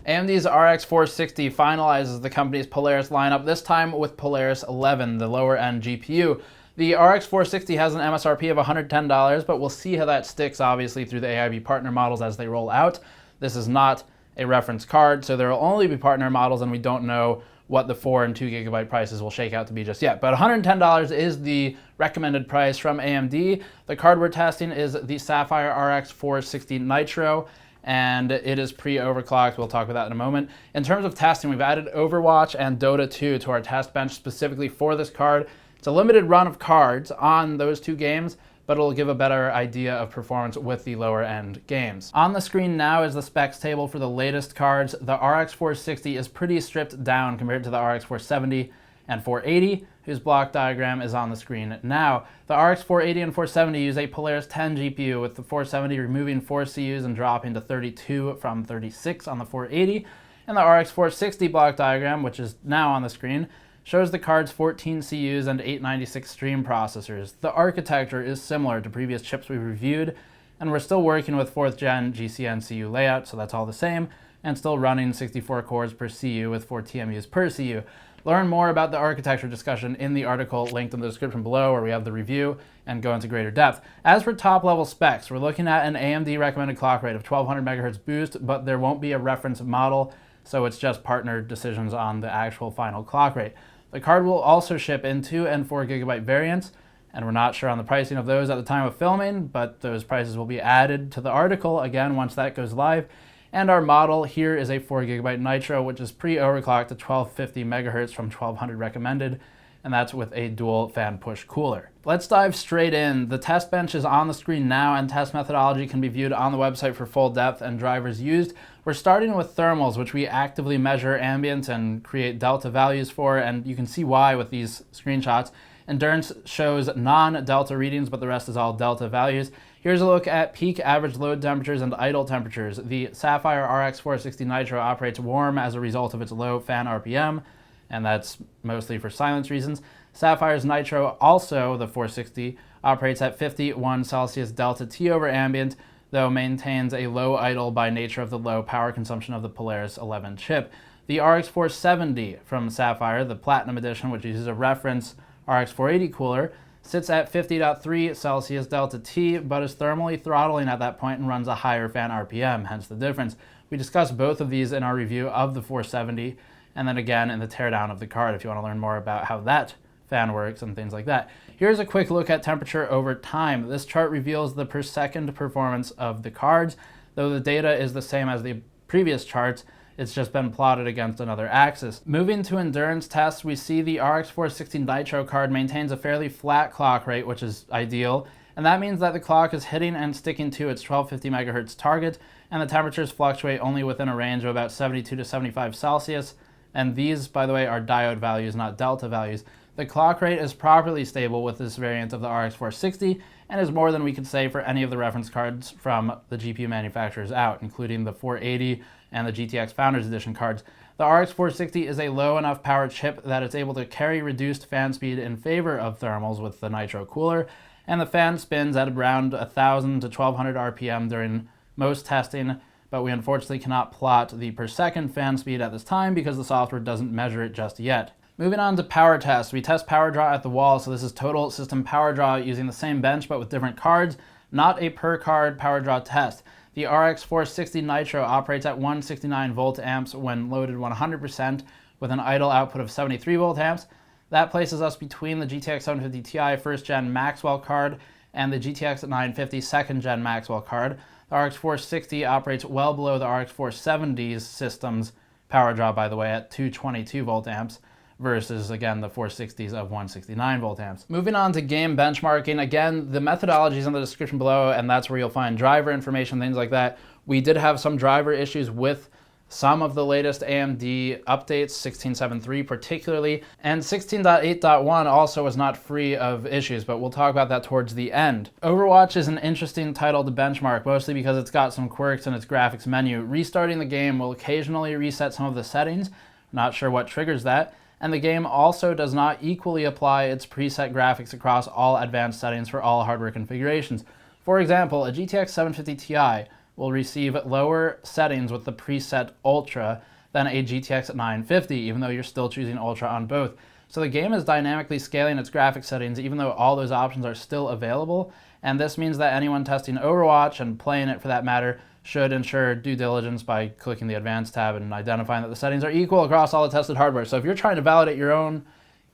AMD's RX 460 finalizes the company's Polaris lineup, this time with Polaris 11, the lower-end GPU. The RX 460 has an MSRP of $110, but we'll see how that sticks, obviously, through the AIB partner models as they roll out. This is not a reference card, so there will only be partner models, and we don't know what the 4 and 2 GB prices will shake out to be just yet. But $110 is the recommended price from AMD. The card we're testing is the Sapphire RX 460 Nitro, and it is pre-overclocked. We'll talk about that in a moment. In terms of testing, we've added Overwatch and Dota 2 to our test bench specifically for this card. It's a limited run of cards on those two games, but it'll give a better idea of performance with the lower end games. On the screen now is the specs table for the latest cards. The RX 460 is pretty stripped down compared to the RX 470 and 480, whose block diagram is on the screen now. The RX 480 and 470 use a Polaris 10 GPU, with the 470 removing 4 CUs and dropping to 32 from 36 on the 480. And the RX 460 block diagram, which is now on the screen, shows the card's 14 CUs and 896 stream processors. The architecture is similar to previous chips we've reviewed, and we're still working with 4th gen GCN CU layout, so that's all the same, and still running 64 cores per CU with 4 TMUs per CU. Learn more about the architecture discussion in the article linked in the description below, where we have the review and go into greater depth. As for top level specs, we're looking at an AMD recommended clock rate of 1200 MHz boost, but there won't be a reference model, so it's just partner decisions on the actual final clock rate. The card will also ship in 2 and 4 GB variants, and we're not sure on the pricing of those at the time of filming, but those prices will be added to the article, again, once that goes live. And our model here is a 4 GB Nitro, which is pre-overclocked to 1250 MHz from 1200 recommended, and that's with a dual fan push cooler. Let's dive straight in. The test bench is on the screen now, and test methodology can be viewed on the website for full depth and drivers used. We're starting with thermals, which we actively measure ambient and create delta values for, and you can see why with these screenshots. Endurance shows non-delta readings, but the rest is all delta values. Here's a look at peak average load temperatures and idle temperatures. The Sapphire RX 460 Nitro operates warm as a result of its low fan RPM, and that's mostly for silence reasons. Sapphire's Nitro, also the 460, operates at 51 Celsius delta T over ambient, though maintains a low idle by nature of the low power consumption of the Polaris 11 chip. The RX 470 from Sapphire, the Platinum Edition, which uses a reference RX 480 cooler, sits at 50.3 Celsius delta T, but is thermally throttling at that point and runs a higher fan RPM, hence the difference. We discussed both of these in our review of the 470, and then again in the teardown of the card if you want to learn more about how that fan works and things like that. Here's a quick look at temperature over time. This chart reveals the per second performance of the cards. Though the data is the same as the previous charts, it's just been plotted against another axis. Moving to endurance tests, we see the RX 460 Nitro card maintains a fairly flat clock rate, which is ideal, and that means that the clock is hitting and sticking to its 1250 MHz target, and the temperatures fluctuate only within a range of about 72 to 75 Celsius, and these, by the way, are diode values, not delta values. The clock rate is properly stable with this variant of the RX 460, and is more than we could say for any of the reference cards from the GPU manufacturers out, including the 480 and the GTX Founders Edition cards. The RX 460 is a low enough power chip that it's able to carry reduced fan speed in favor of thermals with the Nitro cooler, and the fan spins at around 1000 to 1200 RPM during most testing, but we unfortunately cannot plot the per second fan speed at this time because the software doesn't measure it just yet. Moving on to power tests, we test power draw at the wall, so this is total system power draw using the same bench but with different cards, not a per card power draw test. The RX 460 Nitro operates at 169 volt amps when loaded 100% with an idle output of 73 volt amps. That places us between the GTX 750 Ti first gen Maxwell card and the GTX 950 second gen Maxwell card. The RX 460 operates well below the RX 470's system's power draw, by the way, at 222 volt amps. Versus, again, the 460s of 169 volt amps. Moving on to game benchmarking, again, the methodology is in the description below, and that's where you'll find driver information, things like that. We did have some driver issues with some of the latest AMD updates, 16.7.3 particularly, and 16.8.1 also was not free of issues, but we'll talk about that towards the end. Overwatch is an interesting title to benchmark, mostly because it's got some quirks in its graphics menu. Restarting the game will occasionally reset some of the settings, not sure what triggers that, and the game also does not equally apply its preset graphics across all advanced settings for all hardware configurations. For example, a GTX 750 Ti will receive lower settings with the preset Ultra than a GTX 950, even though you're still choosing Ultra on both. So the game is dynamically scaling its graphics settings even though all those options are still available, and this means that anyone testing Overwatch, and playing it for that matter, should ensure due diligence by clicking the Advanced tab and identifying that the settings are equal across all the tested hardware. So if you're trying to validate your own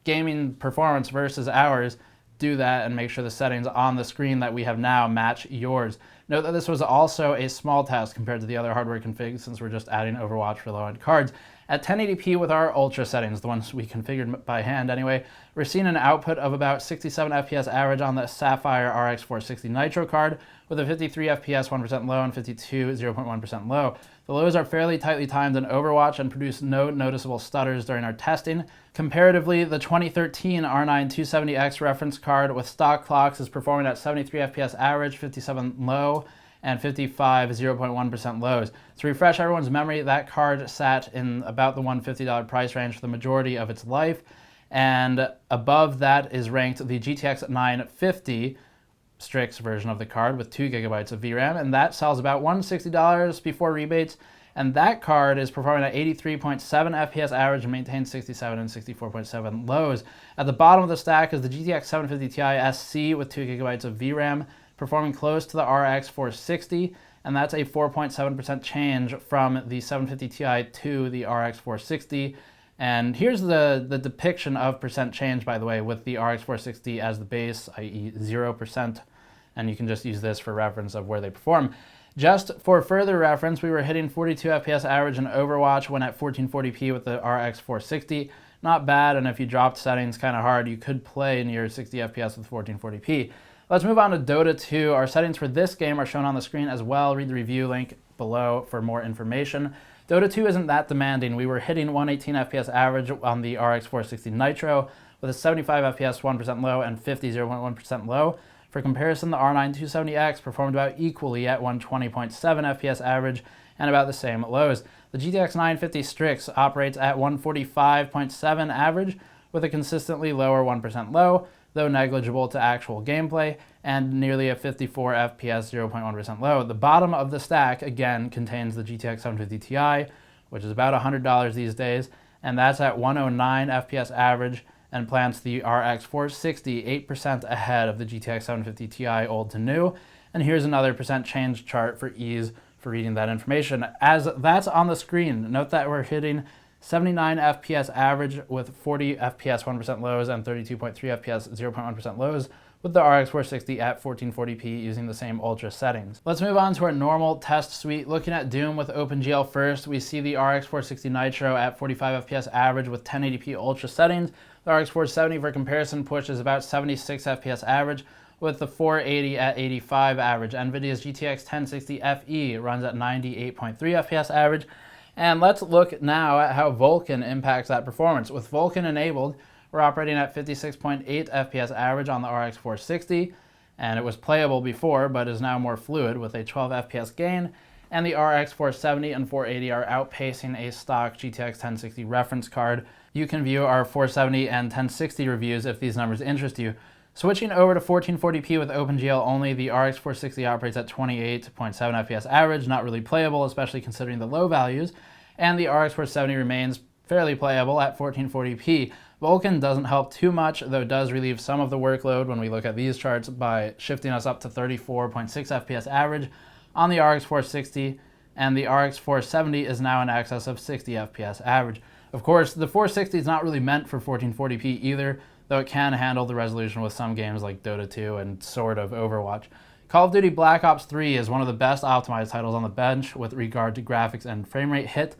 gaming performance versus ours, do that and make sure the settings on the screen that we have now match yours. Note that this was also a small test compared to the other hardware configs, since we're just adding Overwatch for low-end cards. At 1080p with our Ultra settings, the ones we configured by hand anyway, we're seeing an output of about 67 FPS average on the Sapphire RX 460 Nitro card, with a 53 FPS 1% low and 52 0.1% low. The lows are fairly tightly timed in Overwatch and produce no noticeable stutters during our testing. Comparatively, the 2013 R9 270X reference card with stock clocks is performing at 73 FPS average, 57 low, and 55 0.1% lows. To refresh everyone's memory, that card sat in about the $150 price range for the majority of its life, and above that is ranked the GTX 950 Strix version of the card with 2 GB of VRAM, and that sells about $160 before rebates, and that card is performing at 83.7 FPS average and maintains 67 and 64.7 lows. At the bottom of the stack is the GTX 750 Ti SC with 2 GB of VRAM, performing close to the RX 460, and that's a 4.7% change from the 750 Ti to the RX 460. And here's the depiction of percent change, by the way, with the RX 460 as the base, i.e. 0%, and you can just use this for reference of where they perform. Just for further reference, we were hitting 42 FPS average in Overwatch when at 1440p with the RX 460. Not bad, and if you dropped settings kind of hard, you could play near 60 FPS with 1440p. Let's move on to Dota 2. Our settings for this game are shown on the screen as well. Read the review link below for more information. Dota 2 isn't that demanding. We were hitting 118 FPS average on the RX 460 Nitro with a 75 FPS 1% low and 50 0.1% low. For comparison, the R9 270X performed about equally at 120.7 FPS average and about the same lows. The GTX 950 Strix operates at 145.7 average with a consistently lower 1% low, though negligible to actual gameplay, and nearly a 54 FPS 0.1% low. The bottom of the stack, again, contains the GTX 750 Ti, which is about $100 these days, and that's at 109 FPS average, and plants the RX 460 8% ahead of the GTX 750 Ti old to new. And here's another percent change chart for ease for reading that information. As that's on the screen, note that we're hitting 79 FPS average with 40 FPS 1% lows and 32.3 FPS 0.1% lows with the RX 460 at 1440p using the same Ultra settings. Let's move on to our normal test suite. Looking at Doom with OpenGL first, we see the RX 460 Nitro at 45 FPS average with 1080p Ultra settings. The RX 470 for comparison pushes about 76 FPS average with the 480 at 85 average. NVIDIA's GTX 1060 Fe runs at 98.3 FPS average. And let's look now at how Vulkan impacts that performance. With Vulkan enabled, we're operating at 56.8 FPS average on the RX 460, and it was playable before, but is now more fluid with a 12 FPS gain, and the RX 470 and 480 are outpacing a stock GTX 1060 reference card. You can view our 470 and 1060 reviews if these numbers interest you. Switching over to 1440p with OpenGL only, the RX 460 operates at 28.7 FPS average, not really playable, especially considering the low values, and the RX 470 remains fairly playable at 1440p. Vulkan doesn't help too much, though it does relieve some of the workload when we look at these charts by shifting us up to 34.6 FPS average on the RX 460, and the RX 470 is now in excess of 60 FPS average. Of course, the 460 is not really meant for 1440p either, though it can handle the resolution with some games like Dota 2 and sort of Overwatch. Call of Duty Black Ops 3 is one of the best optimized titles on the bench with regard to graphics and frame rate hit,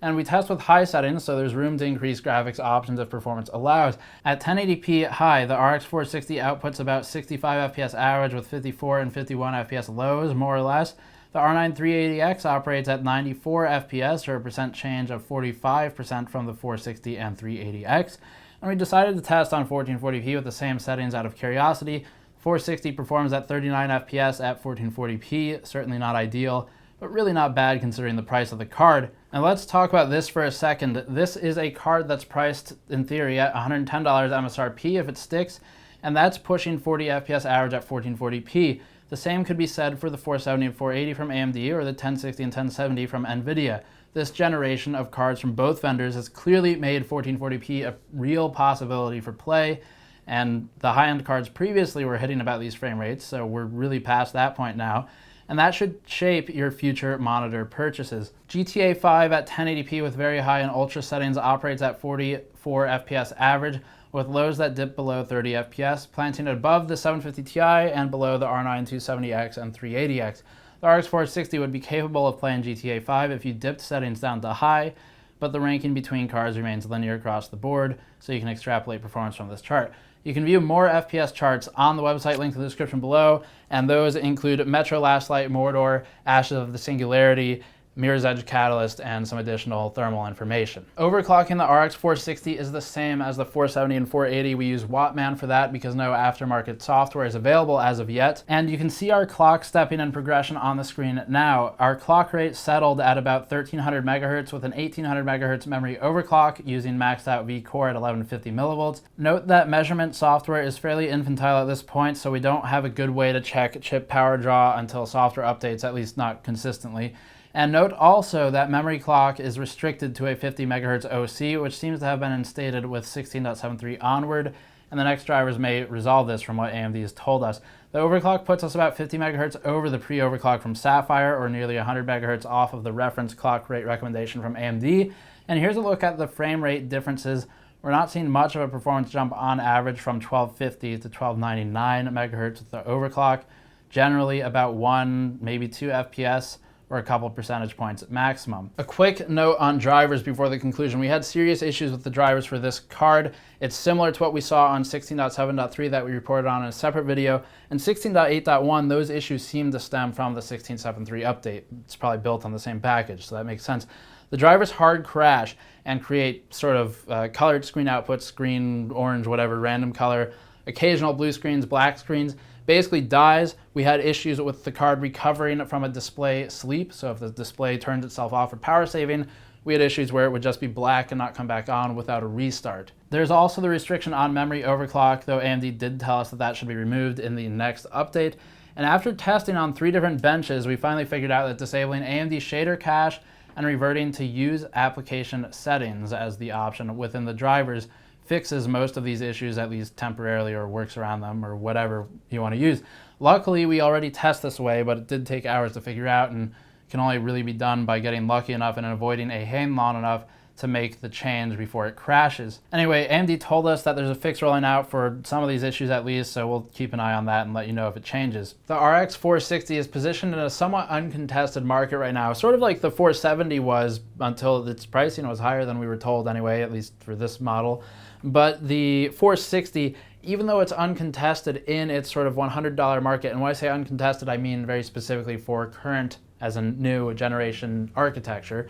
and we test with high settings, so there's room to increase graphics options if performance allows. At 1080p high, the RX 460 outputs about 65 FPS average with 54 and 51 FPS lows, more or less. The R9 380X operates at 94 FPS, or a percent change of 45% from the 460 and 380X. And we decided to test on 1440p with the same settings out of curiosity. 460 performs at 39 FPS at 1440p, certainly not ideal, but really not bad considering the price of the card. Now let's talk about this for a second. This is a card that's priced, in theory, at $110 MSRP if it sticks, and that's pushing 40 FPS average at 1440p. The same could be said for the 470 and 480 from AMD or the 1060 and 1070 from NVIDIA. This generation of cards from both vendors has clearly made 1440p a real possibility for play, and the high-end cards previously were hitting about these frame rates, so we're really past that point now, and that should shape your future monitor purchases. GTA 5 at 1080p with very high and ultra settings operates at 44 FPS average, with lows that dip below 30 FPS, planting above the 750 Ti and below the R9 270X and 380X. The RX 460 would be capable of playing GTA 5 if you dipped settings down to high, but the ranking between cards remains linear across the board, so you can extrapolate performance from this chart. You can view more FPS charts on the website linked in the description below, and those include Metro Last Light, Mordor, Ashes of the Singularity, Mirror's Edge Catalyst, and some additional thermal information. Overclocking the RX 460 is the same as the 470 and 480. We use Wattman for that because no aftermarket software is available as of yet. And you can see our clock stepping and progression on the screen now. Our clock rate settled at about 1300 megahertz with an 1800 megahertz memory overclock using maxed out V-Core at 1150 millivolts. Note that measurement software is fairly infantile at this point, so we don't have a good way to check chip power draw until software updates, at least not consistently. And note also that memory clock is restricted to a 50 MHz OC, which seems to have been instated with 16.73 onward, and the next drivers may resolve this from what AMD has told us. The overclock puts us about 50 MHz over the pre-overclock from Sapphire, or nearly 100 MHz off of the reference clock rate recommendation from AMD. And here's a look at the frame rate differences. We're not seeing much of a performance jump on average from 1250 to 1299 MHz with the overclock. Generally about 1, maybe 2 FPS, or a couple percentage points at maximum. A quick note on drivers before the conclusion. We had serious issues with the drivers for this card. It's similar to what we saw on 16.7.3 that we reported on in a separate video. And 16.8.1, those issues seem to stem from the 16.7.3 update. It's probably built on the same package, so that makes sense. The drivers hard crash and create sort of colored screen outputs, green, orange, whatever, random color, occasional blue screens, black screens. Basically dies. We had issues with the card recovering from a display sleep, so if the display turns itself off for power saving, we had issues where it would just be black and not come back on without a restart. There's also the restriction on memory overclock, though AMD did tell us that that should be removed in the next update. And after testing on 3 different benches, we finally figured out that disabling AMD shader cache and reverting to use application settings as the option within the drivers fixes most of these issues, at least temporarily, or works around them, or whatever you want to use. Luckily, we already test this way, but it did take hours to figure out and can only really be done by getting lucky enough and avoiding a hang long enough to make the change before it crashes. Anyway, AMD told us that there's a fix rolling out for some of these issues at least, so we'll keep an eye on that and let you know if it changes. The RX 460 is positioned in a somewhat uncontested market right now, sort of like the 470 was until its pricing was higher than we were told anyway, at least for this model. But the 460, even though it's uncontested in its sort of $100 market, and when I say uncontested, I mean very specifically for current as a new generation architecture,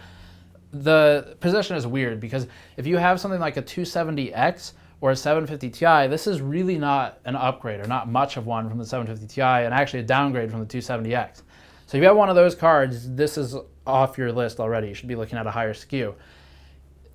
the position is weird because if you have something like a 270X or a 750 Ti, this is really not an upgrade or not much of one from the 750 Ti and actually a downgrade from the 270X. So if you have one of those cards, this is off your list already. You should be looking at a higher SKU.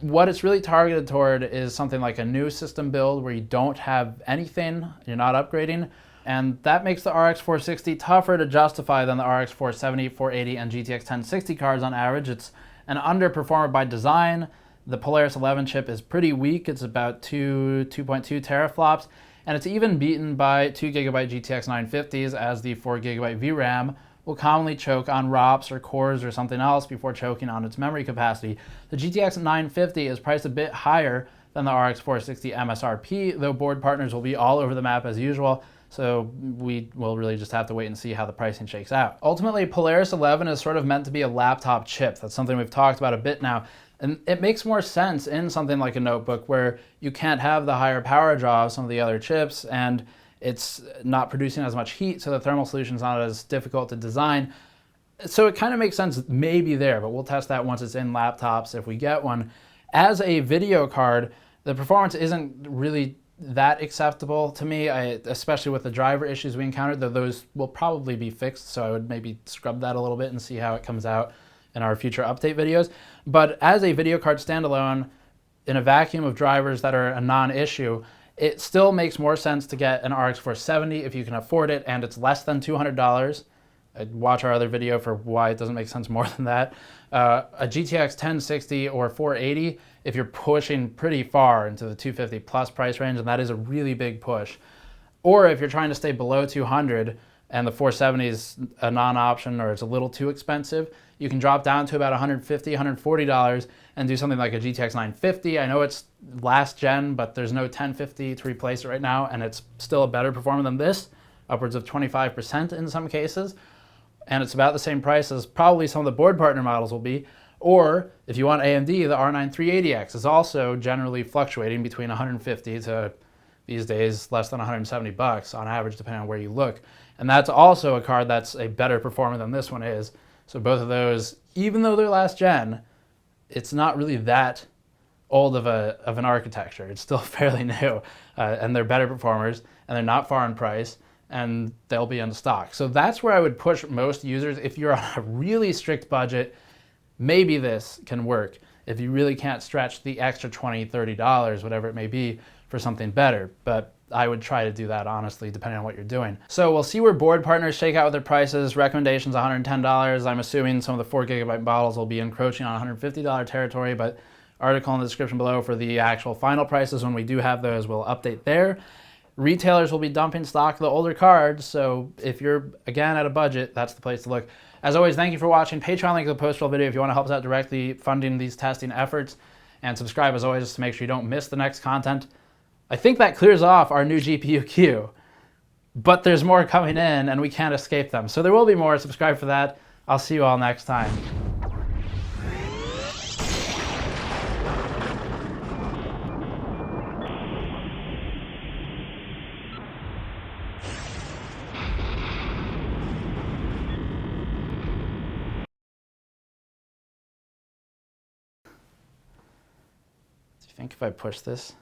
What it's really targeted toward is something like a new system build where you don't have anything, you're not upgrading, and that makes the RX 460 tougher to justify than the RX 470, 480, and GTX 1060 cards on average. It's an underperformer by design. The Polaris 11 chip is pretty weak. It's about 2.2 teraflops, and it's even beaten by 2GB GTX 950s as the 4GB VRAM will commonly choke on ROPs or cores or something else before choking on its memory capacity. The GTX 950 is priced a bit higher than the RX 460 MSRP, though board partners will be all over the map as usual, so we will really just have to wait and see how the pricing shakes out. Ultimately, Polaris 11 is sort of meant to be a laptop chip. That's something we've talked about a bit now, and it makes more sense in something like a notebook where you can't have the higher power draw of some of the other chips, and it's not producing as much heat, so the thermal solution is not as difficult to design. So it kind of makes sense maybe there, but we'll test that once it's in laptops if we get one. As a video card, the performance isn't really that acceptable to me, especially with the driver issues we encountered, though those will probably be fixed, so I would maybe scrub that a little bit and see how it comes out in our future update videos. But as a video card standalone, in a vacuum of drivers that are a non-issue, It still makes more sense to get an RX 470 if you can afford it and it's less than $200. Watch our other video for why it doesn't make sense more than that. A GTX 1060 or 480 if you're pushing pretty far into the 250 plus price range, and that is a really big push. Or if you're trying to stay below 200 and the 470 is a non-option or it's a little too expensive, you can drop down to about $150, $140 and do something like a GTX 950. I know it's last gen, but there's no 1050 to replace it right now, and it's still a better performer than this, upwards of 25% in some cases. And it's about the same price as probably some of the board partner models will be. Or if you want AMD, the R9 380X is also generally fluctuating between 150 to these days less than 170 bucks on average, depending on where you look. And that's also a card that's a better performer than this one is. So both of those, even though they're last gen, it's not really that old of an architecture. It's still fairly new, and they're better performers, and they're not far in price, and they'll be in stock. So that's where I would push most users. If you're on a really strict budget, maybe this can work. If you really can't stretch the extra $20, $30, whatever it may be, for something better. But I would try to do that, honestly, depending on what you're doing. So we'll see where board partners shake out with their prices. Recommendations $110. I'm assuming some of the 4 GB models will be encroaching on $150 territory, but article in the description below for the actual final prices. When we do have those, we'll update there. Retailers will be dumping stock of the older cards, so if you're, again, at a budget, that's the place to look. As always, thank you for watching. Patreon link in the post-roll video if you want to help us out directly funding these testing efforts. And subscribe, as always, just to make sure you don't miss the next content. I think that clears off our new GPU queue, but there's more coming in and we can't escape them. So there will be more. Subscribe for that. I'll see you all next time. Do you think if I push this?